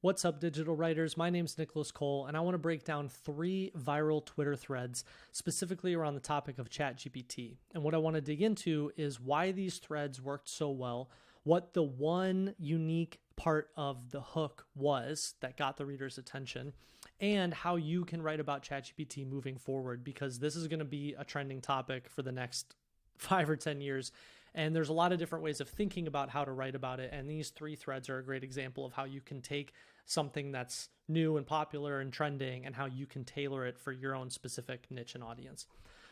What's up, digital writers? My name's Nicolas Cole, and I want to break down 3 viral Twitter threads specifically around the topic of ChatGPT. And what I want to dig into is why these threads worked so well, what the one unique part of the hook was that got the reader's attention, and how you can write about ChatGPT moving forward, because this is going to be a trending topic for the next 5 or 10 years. And there's a lot of different ways of thinking about how to write about it. And these 3 threads are a great example of how you can take something that's new and popular and trending and how you can tailor it for your own specific niche and audience.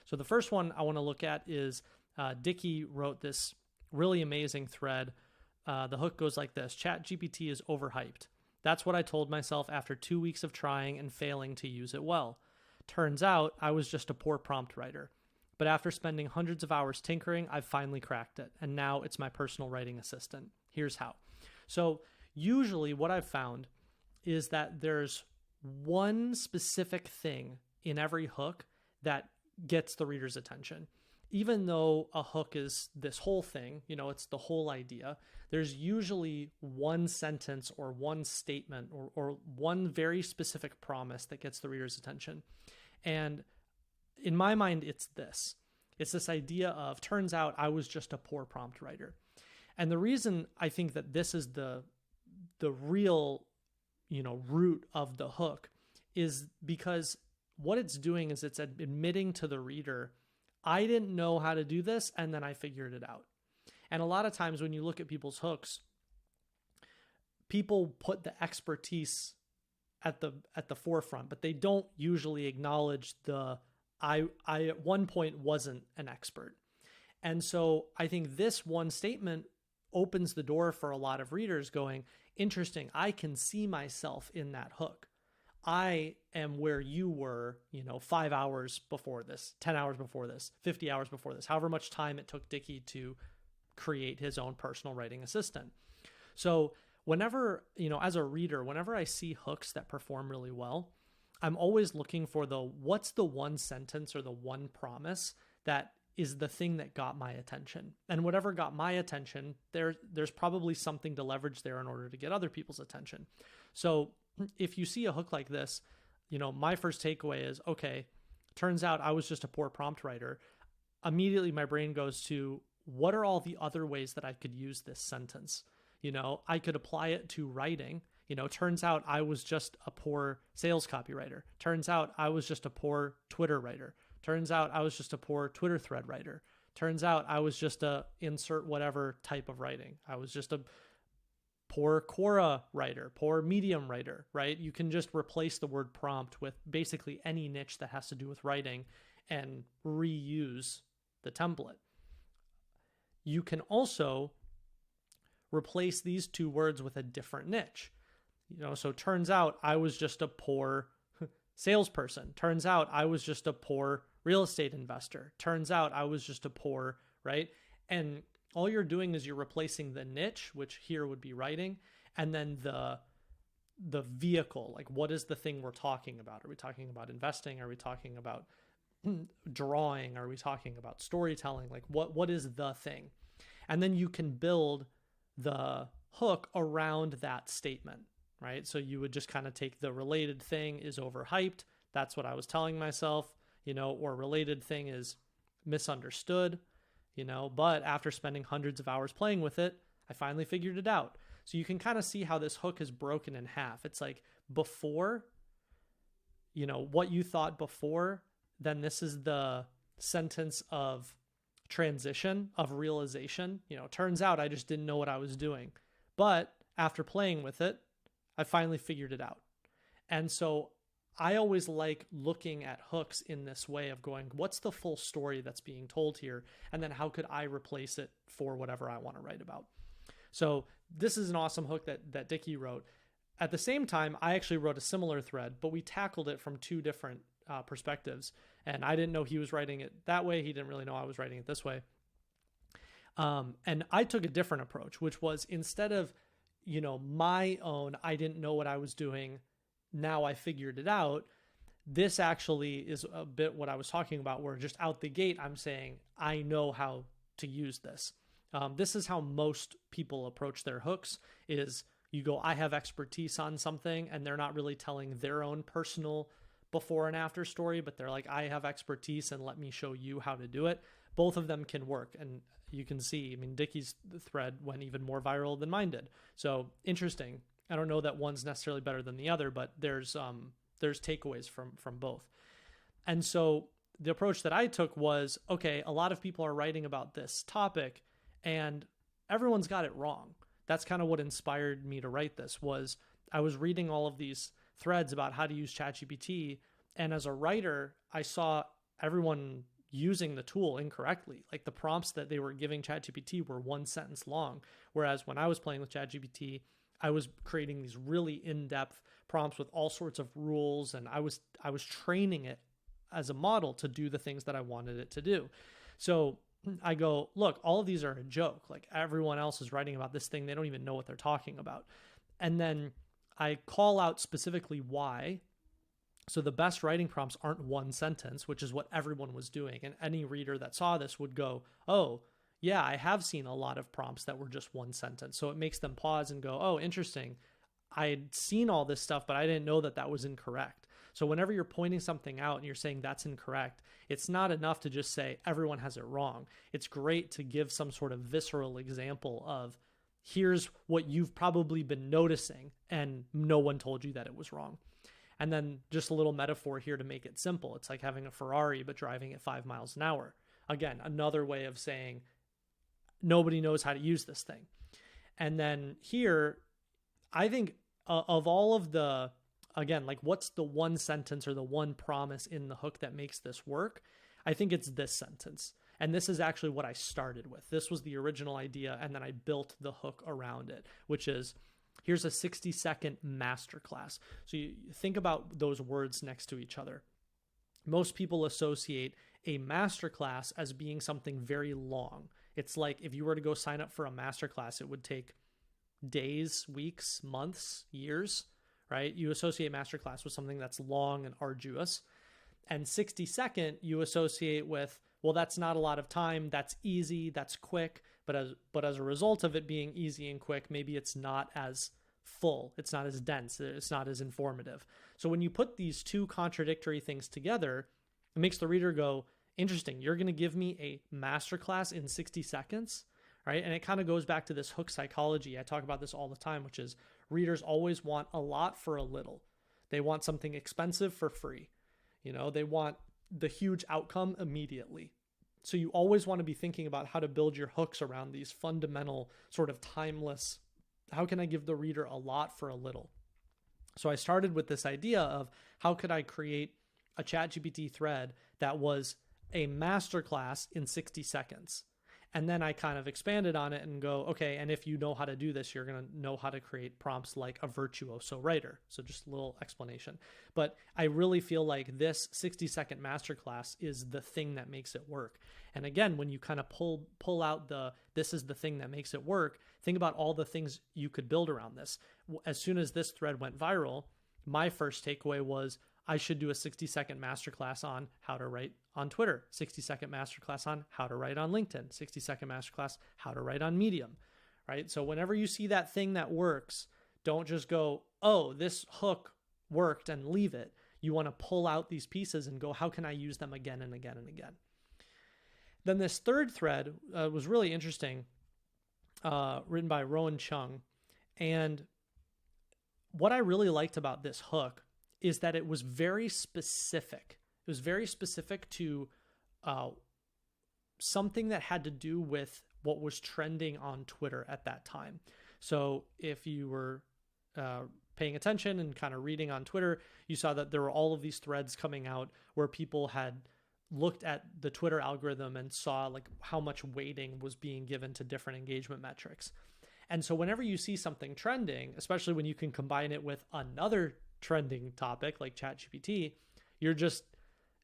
So the first one I want to look at is Dickie wrote this really amazing thread. The hook goes like this: ChatGPT is overhyped. That's what I told myself after 2 weeks of trying and failing to use it well. Turns out I was just a poor prompt writer. But after spending hundreds of hours tinkering, I've finally cracked it. And now it's my personal writing assistant. Here's how. So usually what I've found is that there's one specific thing in every hook that gets the reader's attention. Even though a hook is this whole thing, it's the whole idea, there's usually one sentence or one statement or one very specific promise that gets the reader's attention. And in my mind, it's this idea of, turns out I was just a poor prompt writer. And the reason I think that this is the real, root of the hook is because what it's doing is it's admitting to the reader, I didn't know how to do this, and then I figured it out. And a lot of times when you look at people's hooks, people put the expertise at the forefront, but they don't usually acknowledge I at one point wasn't an expert. And so I think this one statement opens the door for a lot of readers going, interesting, I can see myself in that hook. I am where you were, 5 hours before this, 10 hours before this, 50 hours before this, however much time it took Dickie to create his own personal writing assistant. So whenever, as a reader, whenever I see hooks that perform really well, I'm always looking for what's the one sentence or the one promise that is the thing that got my attention. And whatever got my attention, there's probably something to leverage there in order to get other people's attention. So if you see a hook like this, my first takeaway is, okay, turns out I was just a poor prompt writer. Immediately my brain goes to, what are all the other ways that I could use this sentence? I could apply it to writing. Turns out I was just a poor sales copywriter. Turns out I was just a poor Twitter writer. Turns out I was just a poor Twitter thread writer. Turns out I was just a insert whatever type of writing. I was just a poor Quora writer, poor Medium writer, right? You can just replace the word prompt with basically any niche that has to do with writing and reuse the template. You can also replace these 2 words with a different niche. So turns out I was just a poor salesperson. Turns out I was just a poor real estate investor. Turns out I was just a poor, right? And all you're doing is you're replacing the niche, which here would be writing, and then the vehicle. Like, what is the thing we're talking about? Are we talking about investing? Are we talking about drawing? Are we talking about storytelling? Like, what is the thing? And then you can build the hook around that statement. Right? So you would just kind of take the related thing is overhyped. That's what I was telling myself, or related thing is misunderstood, but after spending hundreds of hours playing with it, I finally figured it out. So you can kind of see how this hook is broken in half. It's like before, what you thought before, then this is the sentence of transition, of realization. Turns out I just didn't know what I was doing. But after playing with it, I finally figured it out. And so I always like looking at hooks in this way of going, what's the full story that's being told here? And then how could I replace it for whatever I want to write about? So this is an awesome hook that Dickie wrote. At the same time, I actually wrote a similar thread, but we tackled it from 2 different perspectives. And I didn't know he was writing it that way. He didn't really know I was writing it this way. And I took a different approach, which was, instead of my own, I didn't know what I was doing, now I figured it out. This actually is a bit what I was talking about, where just out the gate, I'm saying, I know how to use this. This is how most people approach their hooks is, you go, I have expertise on something, and they're not really telling their own personal before and after story, but they're like, I have expertise and let me show you how to do it. Both of them can work. And you can see, I mean, Dickie's thread went even more viral than mine did. So interesting. I don't know that one's necessarily better than the other, but there's takeaways from both. And so the approach that I took was, okay, a lot of people are writing about this topic and everyone's got it wrong. That's kind of what inspired me to write this. Was I was reading all of these threads about how to use ChatGPT, and as a writer, I saw everyone using the tool incorrectly. Like the prompts that they were giving ChatGPT were one sentence long, whereas when I was playing with ChatGPT, I was creating these really in-depth prompts with all sorts of rules, and I was training it as a model to do the things that I wanted it to do. So I go, look, all of these are a joke. Like everyone else is writing about this thing. They don't even know what they're talking about. And then I call out specifically why. So the best writing prompts aren't one sentence, which is what everyone was doing. And any reader that saw this would go, oh, yeah, I have seen a lot of prompts that were just one sentence. So it makes them pause and go, oh, interesting. I had seen all this stuff, but I didn't know that that was incorrect. So whenever you're pointing something out and you're saying that's incorrect, it's not enough to just say everyone has it wrong. It's great to give some sort of visceral example of here's what you've probably been noticing and no one told you that it was wrong. And then just a little metaphor here to make it simple. It's like having a Ferrari but driving at 5 miles an hour. Again, another way of saying nobody knows how to use this thing. And then here, I think of all of the, again, like what's the one sentence or the one promise in the hook that makes this work? I think it's this sentence. And this is actually what I started with. This was the original idea, and then I built the hook around it, which is, here's a 60-second masterclass. So you think about those words next to each other. Most people associate a masterclass as being something very long. It's like if you were to go sign up for a masterclass, it would take days, weeks, months, years, right? You associate masterclass with something that's long and arduous. And 60-second you associate with, well, that's not a lot of time. That's easy. That's quick. But as a result of it being easy and quick, maybe it's not as full. It's not as dense. It's not as informative. So when you put these two contradictory things together, it makes the reader go, interesting. You're going to give me a masterclass in 60 seconds, right? And it kind of goes back to this hook psychology. I talk about this all the time, which is readers always want a lot for a little. They want something expensive for free. You know, they want the huge outcome immediately. So you always want to be thinking about how to build your hooks around these fundamental sort of timeless, how can I give the reader a lot for a little? So I started with this idea of how could I create a ChatGPT thread that was a masterclass in 60 seconds. And then I kind of expanded on it and go, okay, and if you know how to do this, you're going to know how to create prompts like a virtuoso writer. So just a little explanation. But I really feel like this 60-second masterclass is the thing that makes it work. And again, when you kind of pull out this is the thing that makes it work, think about all the things you could build around this. As soon as this thread went viral, my first takeaway was I should do a 60-second masterclass on how to write on Twitter, 60-second masterclass on how to write on LinkedIn, 60-second masterclass how to write on Medium, right? So whenever you see that thing that works, don't just go, oh, this hook worked and leave it. You want to pull out these pieces and go, how can I use them again and again and again? Then this third thread was really interesting, written by Rowan Chung. And what I really liked about this hook is that it was very specific. It was very specific to something that had to do with what was trending on Twitter at that time. So if you were paying attention and kind of reading on Twitter, you saw that there were all of these threads coming out where people had looked at the Twitter algorithm and saw like how much weighting was being given to different engagement metrics. And so whenever you see something trending, especially when you can combine it with another trending topic like ChatGPT,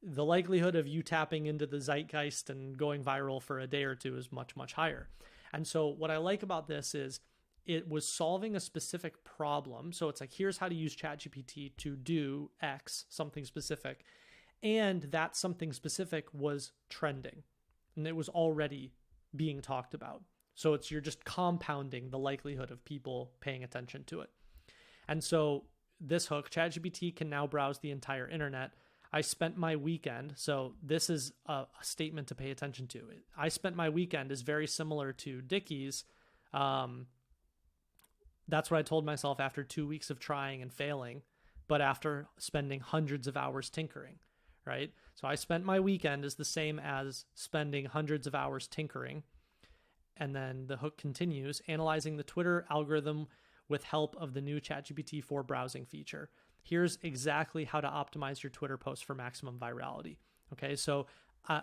the likelihood of you tapping into the zeitgeist and going viral for a day or two is much, much higher. And so what I like about this is it was solving a specific problem. So it's like, here's how to use ChatGPT to do X, something specific. And that something specific was trending and it was already being talked about. So you're just compounding the likelihood of people paying attention to it. And so this hook, ChatGPT can now browse the entire internet. I spent my weekend, so this is a statement to pay attention to. I spent my weekend is very similar to Dickie's. That's what I told myself after 2 weeks of trying and failing, but after spending hundreds of hours tinkering, right? So I spent my weekend is the same as spending hundreds of hours tinkering. And then the hook continues, analyzing the Twitter algorithm with help of the new ChatGPT 4 browsing feature. Here's exactly how to optimize your Twitter post for maximum virality. Okay, so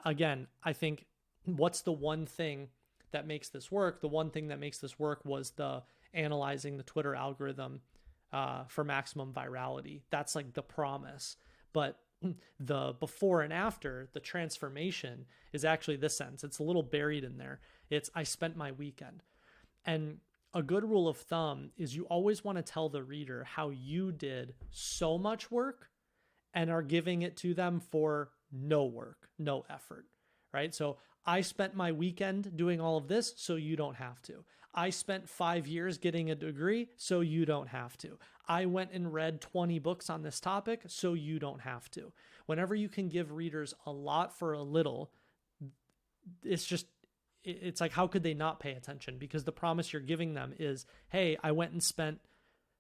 again, I think what's the one thing that makes this work? The one thing that makes this work was the analyzing the Twitter algorithm for maximum virality. That's like the promise. But the before and after, the transformation is actually this sentence. It's a little buried in there. It's, I spent my weekend. And a good rule of thumb is you always want to tell the reader how you did so much work and are giving it to them for no work, no effort, right? So I spent my weekend doing all of this, so you don't have to. I spent 5 years getting a degree, so you don't have to. I went and read 20 books on this topic, so you don't have to. Whenever you can give readers a lot for a little, it's like, how could they not pay attention? Because the promise you're giving them is, hey, I went and spent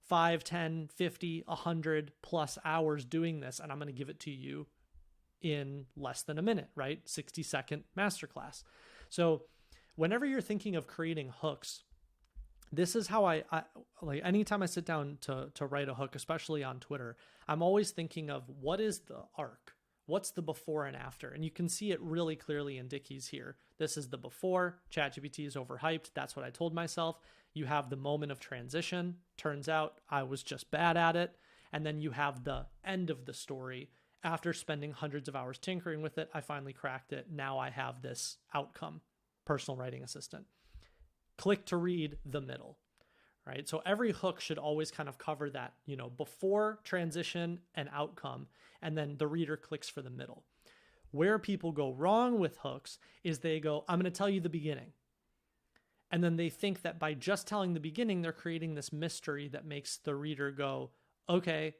5, 10, 50, 100 plus hours doing this, and I'm going to give it to you in less than a minute, right? 60-second masterclass. So whenever you're thinking of creating hooks, this is how I like anytime I sit down to write a hook, especially on Twitter, I'm always thinking of what is the arc? What's the before and after? And you can see it really clearly in Dickie's here. This is the before. ChatGPT is overhyped. That's what I told myself. You have the moment of transition. Turns out I was just bad at it. And then you have the end of the story. After spending hundreds of hours tinkering with it, I finally cracked it. Now I have this outcome, personal writing assistant. Click to read the middle, right? So every hook should always kind of cover that, before, transition, and outcome, and then the reader clicks for the middle. Where people go wrong with hooks is they go, I'm going to tell you the beginning. And then they think that by just telling the beginning, they're creating this mystery that makes the reader go, okay,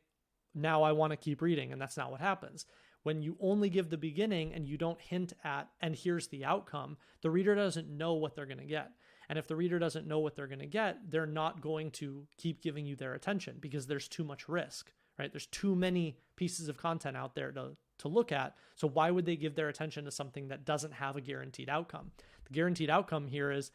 now I want to keep reading. And that's not what happens. When you only give the beginning and you don't hint at, and here's the outcome, the reader doesn't know what they're going to get. And if the reader doesn't know what they're going to get, they're not going to keep giving you their attention because there's too much risk, right? There's too many pieces of content out there to look at. So why would they give their attention to something that doesn't have a guaranteed outcome? The guaranteed outcome here is,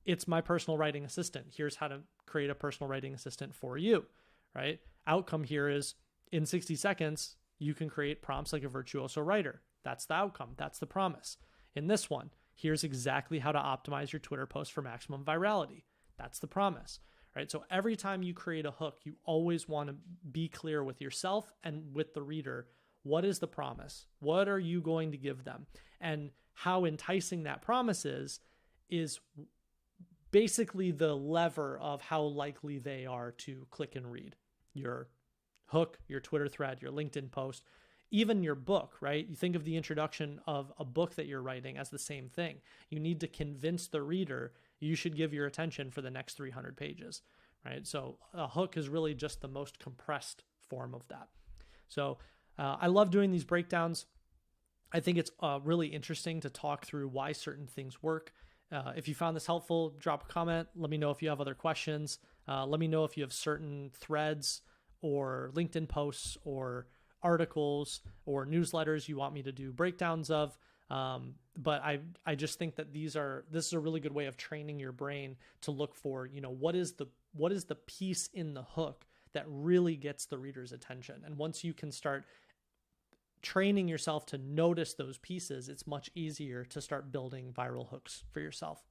it's my personal writing assistant. Here's how to create a personal writing assistant for you, right? Outcome here is, in 60 seconds, you can create prompts like a virtuoso writer. That's the outcome. That's the promise. In this one, here's exactly how to optimize your Twitter post for maximum virality. That's the promise, right? So every time you create a hook, you always want to be clear with yourself and with the reader. What is the promise? What are you going to give them? And how enticing that promise is basically the lever of how likely they are to click and read your hook, your Twitter thread, your LinkedIn post, even your book, right? You think of the introduction of a book that you're writing as the same thing. You need to convince the reader you should give your attention for the next 300 pages, right? So a hook is really just the most compressed form of that. So I love doing these breakdowns. I think it's really interesting to talk through why certain things work. If you found this helpful, drop a comment. Let me know if you have other questions. Let me know if you have certain threads or LinkedIn posts or articles or newsletters you want me to do breakdowns of. But I just think that this is a really good way of training your brain to look for, what is the piece in the hook that really gets the reader's attention. And once you can start training yourself to notice those pieces, it's much easier to start building viral hooks for yourself.